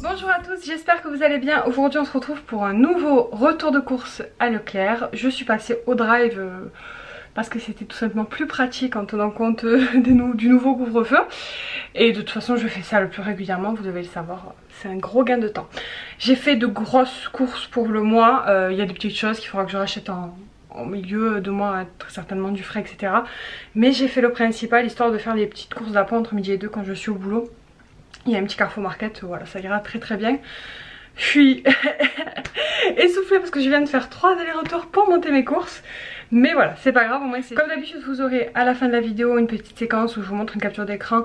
Bonjour à tous, j'espère que vous allez bien. Aujourd'hui on se retrouve pour un nouveau retour de course à Leclerc. Je suis passée au drive parce que c'était tout simplement plus pratique en tenant compte du nouveau couvre-feu. Et de toute façon je fais ça le plus régulièrement, vous devez le savoir, c'est un gros gain de temps. J'ai fait de grosses courses pour le mois, il y a des petites choses qu'il faudra que je rachète en milieu de mois, très certainement du frais, etc. Mais j'ai fait le principal histoire de faire des petites courses d'appoint entre midi et 2 quand je suis au boulot. Il y a un petit Carrefour Market, voilà, ça ira très très bien. Je suis essoufflée parce que je viens de faire 3 allers-retours pour monter mes courses. Mais voilà, c'est pas grave, au moins c'est... Comme d'habitude, vous aurez à la fin de la vidéo une petite séquence où je vous montre une capture d'écran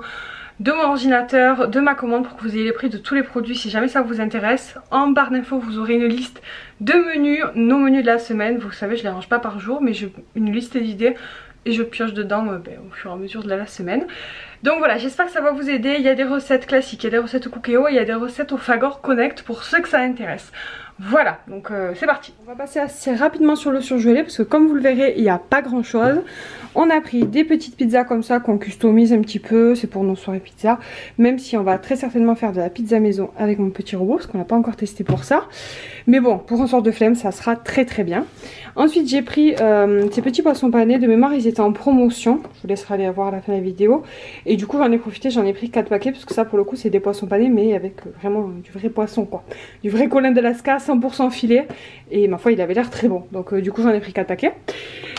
de mon ordinateur, de ma commande pour que vous ayez les prix de tous les produits si jamais ça vous intéresse. En barre d'infos, vous aurez une liste de menus, nos menus de la semaine. Vous savez, je les range pas par jour, mais j'ai une liste d'idées et je pioche dedans au fur et à mesure de la semaine. Donc voilà, j'espère que ça va vous aider. Il y a des recettes classiques, il y a des recettes au Cookéo, il y a des recettes au Fagor Connect pour ceux que ça intéresse. Voilà, donc c'est parti. On va passer assez rapidement sur le surgelé parce que comme vous le verrez, il n'y a pas grand chose. On a pris des petites pizzas comme ça qu'on customise un petit peu, c'est pour nos soirées pizza. Même si on va très certainement faire de la pizza maison avec mon petit robot parce qu'on n'a pas encore testé pour ça. Mais bon, pour un sort de flemme, ça sera très très bien. Ensuite j'ai pris ces petits poissons panés, de mémoire ils étaient en promotion. Je vous laisserai aller voir à la fin de la vidéo. Et du coup j'en ai profité, j'en ai pris 4 paquets parce que ça pour le coup c'est des poissons panés mais avec vraiment du vrai poisson quoi. Du vrai colin d'Alaska, 100% filet. Et ma foi il avait l'air très bon. Donc du coup j'en ai pris 4 paquets.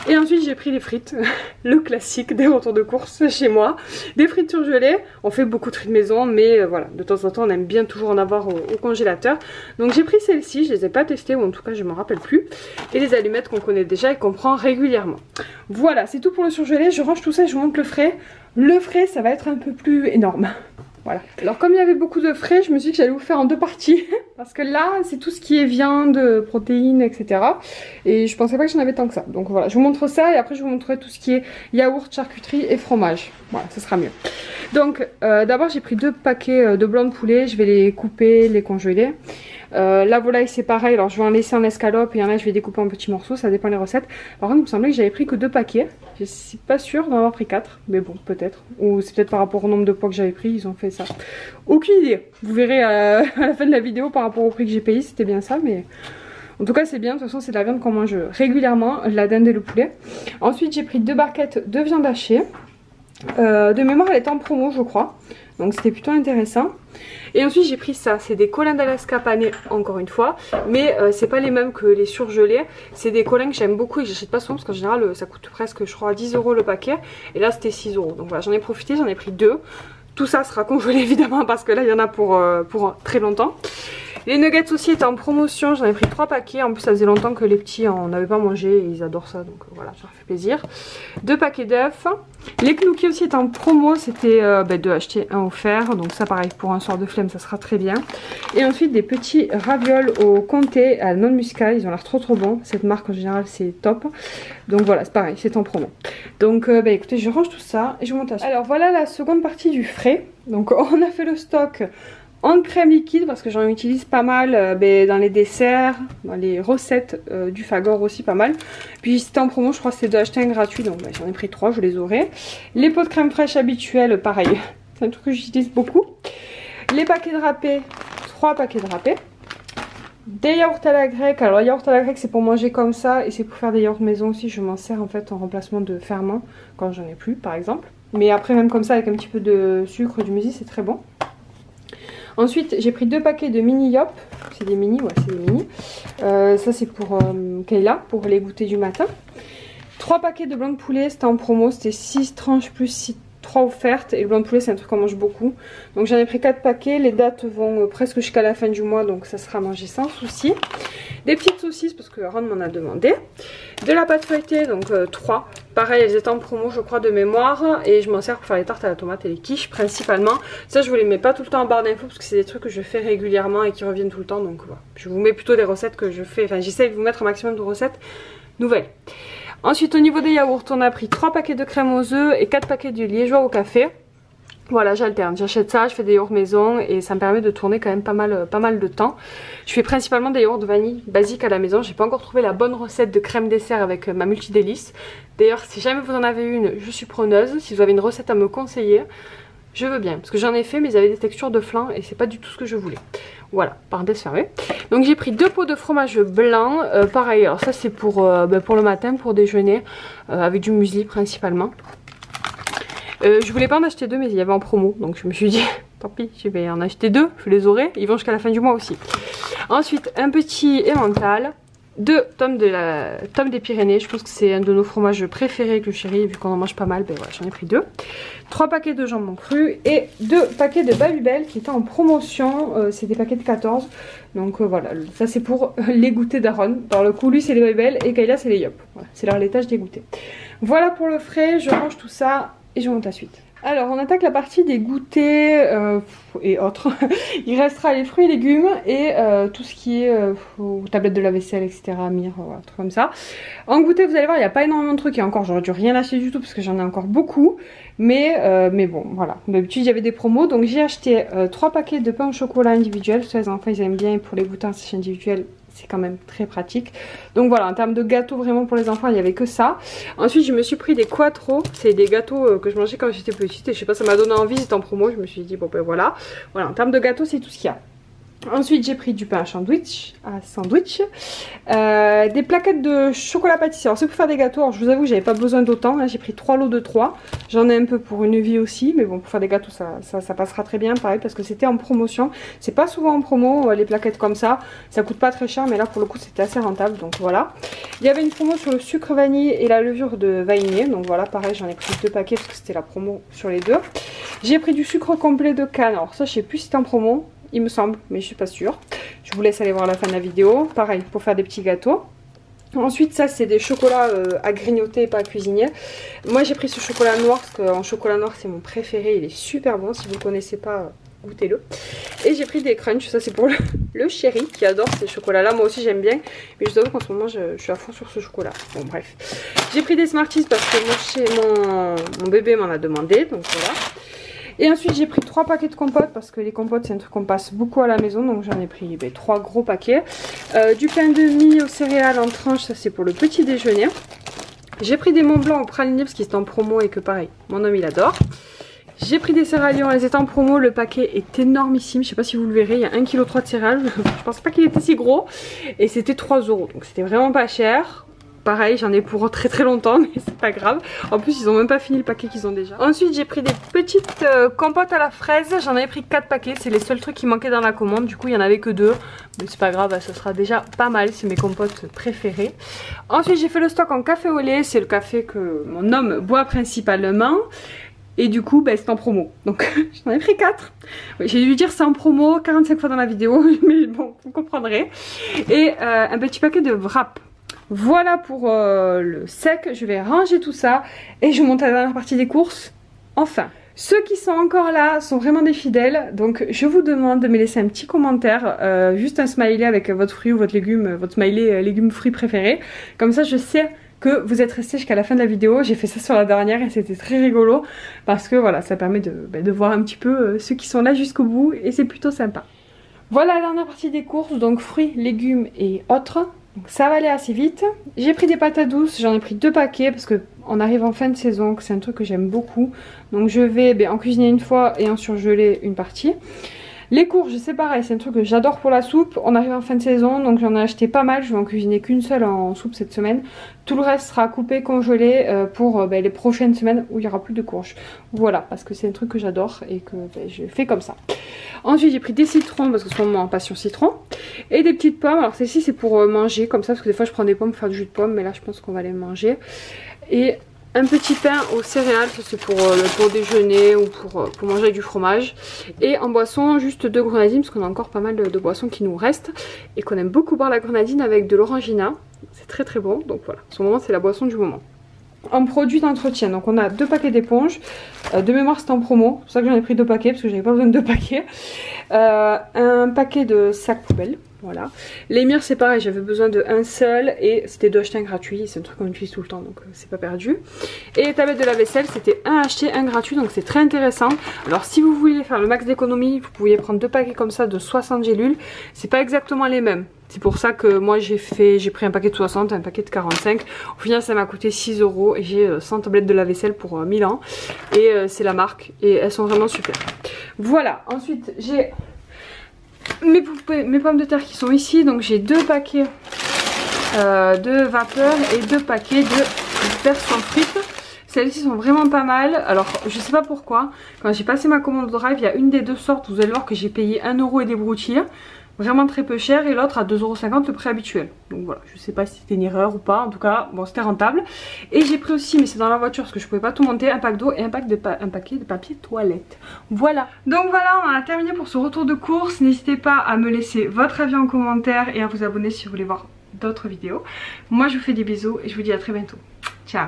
Et ensuite j'ai pris les frites, le classique des retours de course chez moi. Des frites surgelées, on fait beaucoup de frites maison mais voilà, de temps en temps on aime bien toujours en avoir au congélateur. Donc j'ai pris celles-ci, je les ai pas testées ou en tout cas je m'en rappelle plus. Et les allumettes qu'on connaît déjà et qu'on prend régulièrement. Voilà, c'est tout pour le surgelé, je range tout ça et je vous montre le frais. Le frais ça va être un peu plus énorme. Voilà. Alors comme il y avait beaucoup de frais, je me suis dit que j'allais vous faire en 2 parties. Parce que là, c'est tout ce qui est viande, protéines, etc. Et je pensais pas que j'en avais tant que ça. Donc voilà, je vous montre ça et après je vous montrerai tout ce qui est yaourt, charcuterie et fromage. Voilà, ce sera mieux. Donc d'abord j'ai pris 2 paquets de blancs de poulet. Je vais les couper, les congeler. La volaille c'est pareil, alors je vais en laisser en escalope et il y en a je vais découper en petits morceaux, ça dépend des recettes. Par contre il me semblait que j'avais pris que 2 paquets, je suis pas sûre d'en avoir pris 4, mais bon peut-être, ou c'est peut-être par rapport au nombre de poids que j'avais pris, ils ont fait ça. Aucune idée, vous verrez à la fin de la vidéo par rapport au prix que j'ai payé, c'était bien ça, mais... En tout cas c'est bien, de toute façon c'est de la viande qu'on mange régulièrement, la dinde et le poulet. Ensuite j'ai pris 2 barquettes de viande hachée, de mémoire elle était en promo je crois, donc c'était plutôt intéressant. Et ensuite j'ai pris ça, c'est des colins d'Alaska panés encore une fois, mais c'est pas les mêmes que les surgelés. C'est des colins que j'aime beaucoup et que j'achète pas souvent parce qu'en général ça coûte presque je crois 10 € le paquet. Et là c'était 6 €, donc voilà j'en ai profité, j'en ai pris 2. Tout ça sera congelé évidemment parce que là il y en a pour très longtemps. Les nuggets aussi étaient en promotion, j'en ai pris 3 paquets. En plus ça faisait longtemps que les petits en n'avaient pas mangé et ils adorent ça, donc voilà, ça leur fait plaisir. 2 paquets d'œufs. Les cookies aussi étaient en promo, c'était 2 achetés 1 offert. Donc ça pareil pour un soir de flemme ça sera très bien. Et ensuite des petits ravioles au comté à la noix de muscade, ils ont l'air trop bons. Cette marque en général c'est top. Donc voilà c'est pareil, c'est en promo. Donc écoutez je range tout ça et je monte à ça. Alors voilà la seconde partie du frais. Donc on a fait le stock en crème liquide parce que j'en utilise pas mal dans les desserts, dans les recettes du Fagor aussi pas mal. Puis c'était en promo, je crois que c'était d'acheter un gratuit, donc j'en ai pris 3, je les aurai. Les pots de crème fraîche habituels, pareil, c'est un truc que j'utilise beaucoup. Les paquets de râpé, 3 paquets de râpé. Des yaourts à la grecque, alors yaourt à la grecque c'est pour manger comme ça et c'est pour faire des yaourts maison aussi, je m'en sers en fait en remplacement de ferment quand j'en ai plus par exemple. Mais après même comme ça avec un petit peu de sucre, du muesli c'est très bon. Ensuite j'ai pris 2 paquets de mini yop, c'est des mini, ouais c'est des mini. Ça c'est pour Kayla, pour les goûter du matin. 3 paquets de blanc de poulet, c'était en promo, c'était 6 tranches plus 3 offertes. Et le blanc de poulet c'est un truc qu'on mange beaucoup. Donc j'en ai pris 4 paquets, les dates vont presque jusqu'à la fin du mois donc ça sera mangé sans souci. Des petites saucisses parce que Aaron m'en a demandé. De la pâte feuilletée, donc 3. Pareil, elles étaient en promo je crois de mémoire. Et je m'en sers pour faire les tartes à la tomate et les quiches principalement. Ça je vous les mets pas tout le temps en barre d'infos parce que c'est des trucs que je fais régulièrement et qui reviennent tout le temps. Donc voilà, je vous mets plutôt des recettes que je fais. Enfin j'essaie de vous mettre un maximum de recettes nouvelles. Ensuite au niveau des yaourts, on a pris 3 paquets de crème aux œufs et 4 paquets de liégeois au café. Voilà, j'alterne, j'achète ça, je fais des yaourts maison et ça me permet de tourner quand même pas mal de temps. Je fais principalement des yaourts de vanille basiques à la maison. J'ai pas encore trouvé la bonne recette de crème dessert avec ma multidélice. D'ailleurs, si jamais vous en avez une, je suis preneuse. Si vous avez une recette à me conseiller, je veux bien. Parce que j'en ai fait, mais ils avaient des textures de flan et c'est pas du tout ce que je voulais. Voilà, parenthèse fermée. Donc j'ai pris 2 pots de fromage blanc. Pareil, alors ça c'est pour le matin, pour déjeuner, avec du muesli principalement. Je voulais pas en acheter 2, mais il y avait en promo. Donc je me suis dit, tant pis, je vais en acheter 2. Je les aurai, ils vont jusqu'à la fin du mois aussi. Ensuite, un petit emmental. 2 tomes des Pyrénées, je pense que c'est un de nos fromages préférés avec le chéri, vu qu'on en mange pas mal, ben voilà, j'en ai pris 2. 3 paquets de jambon cru et 2 paquets de Babybel qui étaient en promotion, c'est des paquets de 14. Donc voilà, ça c'est pour les goûters d'Aaron. Dans le coup, lui c'est les Babybel et Kayla c'est les Yop. Voilà, c'est leur laitage des goûters. Voilà pour le frais, je range tout ça et je monte la suite. Alors on attaque la partie des goûters et autres. Il restera les fruits et légumes et tout ce qui est tablettes de la vaisselle, etc. Mire, voilà, trucs comme ça. En goûter vous allez voir il n'y a pas énormément de trucs et encore j'aurais dû rien acheter du tout parce que j'en ai encore beaucoup. Mais bon voilà, d'habitude il y avait des promos donc j'ai acheté 3 paquets de pain au chocolat individuel. Parce que les enfants ils aiment bien et pour les goûters en sachet individuel c'est quand même très pratique. Donc voilà, en termes de gâteaux vraiment pour les enfants il n'y avait que ça. Ensuite je me suis pris des Quattro, c'est des gâteaux que je mangeais quand j'étais petite et je sais pas, ça m'a donné envie, c'était en promo, je me suis dit bon ben voilà. Voilà, en termes de gâteaux c'est tout ce qu'il y a. Ensuite j'ai pris du pain à sandwich, des plaquettes de chocolat pâtissier. Alors c'est pour faire des gâteaux, alors je vous avoue j'avais pas besoin d'autant, hein. J'ai pris 3 lots de 3. J'en ai un peu pour une vie aussi, mais bon pour faire des gâteaux ça passera très bien pareil parce que c'était en promotion. C'est pas souvent en promo les plaquettes comme ça coûte pas très cher mais là pour le coup c'était assez rentable donc voilà. Il y avait une promo sur le sucre vanille et la levure de vanille, donc voilà pareil j'en ai pris 2 paquets parce que c'était la promo sur les 2. J'ai pris du sucre complet de canne, alors ça je sais plus si c'était en promo. Il me semble, mais je suis pas sûre. Je vous laisse aller voir la fin de la vidéo. Pareil, pour faire des petits gâteaux. Ensuite, ça c'est des chocolats à grignoter et pas à cuisiner. Moi j'ai pris ce chocolat noir parce qu'en chocolat noir c'est mon préféré. Il est super bon. Si vous ne connaissez pas, goûtez-le. Et j'ai pris des crunchs. Ça c'est pour le chéri qui adore ces chocolats là. Moi aussi j'aime bien. Mais je dois dire qu'en ce moment je suis à fond sur ce chocolat. Bon bref. J'ai pris des Smarties parce que mon bébé m'en a demandé. Donc voilà. Et ensuite j'ai pris 3 paquets de compotes parce que les compotes c'est un truc qu'on passe beaucoup à la maison. Donc j'en ai pris 3 gros paquets. Du pain de mie aux céréales en tranches, ça c'est pour le petit déjeuner. J'ai pris des Mont Blanc au praliné parce qu'ils étaient en promo et que pareil, mon homme il adore. J'ai pris des céréales, elles étaient en promo, le paquet est énormissime, je sais pas si vous le verrez, il y a 1,3 kg de céréales, je pensais pas qu'il était si gros. Et c'était 3 €, donc c'était vraiment pas cher. Pareil, j'en ai pour très très longtemps, mais c'est pas grave. En plus, ils ont même pas fini le paquet qu'ils ont déjà. Ensuite, j'ai pris des petites compotes à la fraise. J'en avais pris 4 paquets. C'est les seuls trucs qui manquaient dans la commande. Du coup, il y en avait que 2. Mais c'est pas grave, ça sera déjà pas mal. C'est mes compotes préférées. Ensuite, j'ai fait le stock en café au lait. C'est le café que mon homme boit principalement. Et du coup, c'est en promo. Donc, j'en ai pris 4. Oui, j'ai dû dire c'est en promo 45 fois dans la vidéo. Mais bon, vous comprendrez. Et un petit paquet de wrap. Voilà pour le sec, je vais ranger tout ça et je monte à la dernière partie des courses, enfin. Ceux qui sont encore là sont vraiment des fidèles, donc je vous demande de me laisser un petit commentaire, juste un smiley avec votre fruit ou votre légume, votre smiley légumes fruits préféré. Comme ça je sais que vous êtes restés jusqu'à la fin de la vidéo. J'ai fait ça sur la dernière et c'était très rigolo parce que voilà, ça permet de voir un petit peu ceux qui sont là jusqu'au bout et c'est plutôt sympa. Voilà la dernière partie des courses, donc fruits, légumes et autres. Donc ça va aller assez vite. J'ai pris des patates douces, j'en ai pris 2 paquets parce que on arrive en fin de saison, c'est un truc que j'aime beaucoup. Donc je vais en cuisiner une fois et en surgeler une partie. Les courges c'est pareil, c'est un truc que j'adore pour la soupe. On arrive en fin de saison donc j'en ai acheté pas mal, je vais en cuisiner qu'une seule en soupe cette semaine. Tout le reste sera coupé, congelé pour les prochaines semaines où il n'y aura plus de courges. Voilà, parce que c'est un truc que j'adore et que je fais comme ça. Ensuite j'ai pris des citrons parce que c'est mon passion citron. Et des petites pommes, alors celle-ci c'est pour manger comme ça parce que des fois je prends des pommes pour faire du jus de pomme mais là je pense qu'on va les manger. Et un petit pain aux céréales, ça c'est pour déjeuner ou pour manger avec du fromage. Et en boisson, juste 2 grenadines parce qu'on a encore pas mal de boissons qui nous restent. Et qu'on aime beaucoup boire la grenadine avec de l'orangina. C'est très très bon, donc voilà, en ce moment c'est la boisson du moment. En produit d'entretien, donc on a 2 paquets d'éponges. De mémoire c'était en promo, c'est pour ça que j'en ai pris 2 paquets parce que j'avais pas besoin de 2 paquets. Un paquet de sacs poubelles. Voilà. L'émir c'est pareil, j'avais besoin de un seul et c'était deux achetés un gratuit, c'est un truc qu'on utilise tout le temps donc c'est pas perdu. Et les tablettes de la vaisselle c'était un acheté un gratuit donc c'est très intéressant. Alors si vous voulez faire le max d'économie, vous pouviez prendre deux paquets comme ça de 60 gélules, c'est pas exactement les mêmes. C'est pour ça que moi j'ai pris un paquet de 60, un paquet de 45. Au final ça m'a coûté 6 € et j'ai 100 tablettes de la vaisselle pour 1000 ans. Et c'est la marque et elles sont vraiment super. Voilà, ensuite j'ai mes pommes de terre qui sont ici. Donc j'ai deux paquets de vapeur et deux paquets de version frites. Celles-ci sont vraiment pas mal. Alors je sais pas pourquoi, quand j'ai passé ma commande Drive, il y a une des deux sortes, vous allez voir que j'ai payé 1 € et des broutilles. Vraiment très peu cher, et l'autre à 2,50 € le prix habituel. Donc voilà, je sais pas si c'était une erreur ou pas, en tout cas bon c'était rentable. Et j'ai pris aussi, mais c'est dans la voiture parce que je pouvais pas tout monter, un pack d'eau et un paquet de papier toilette. Voilà. Donc voilà, on a terminé pour ce retour de course. N'hésitez pas à me laisser votre avis en commentaire et à vous abonner si vous voulez voir d'autres vidéos. Moi je vous fais des bisous et je vous dis à très bientôt. Ciao.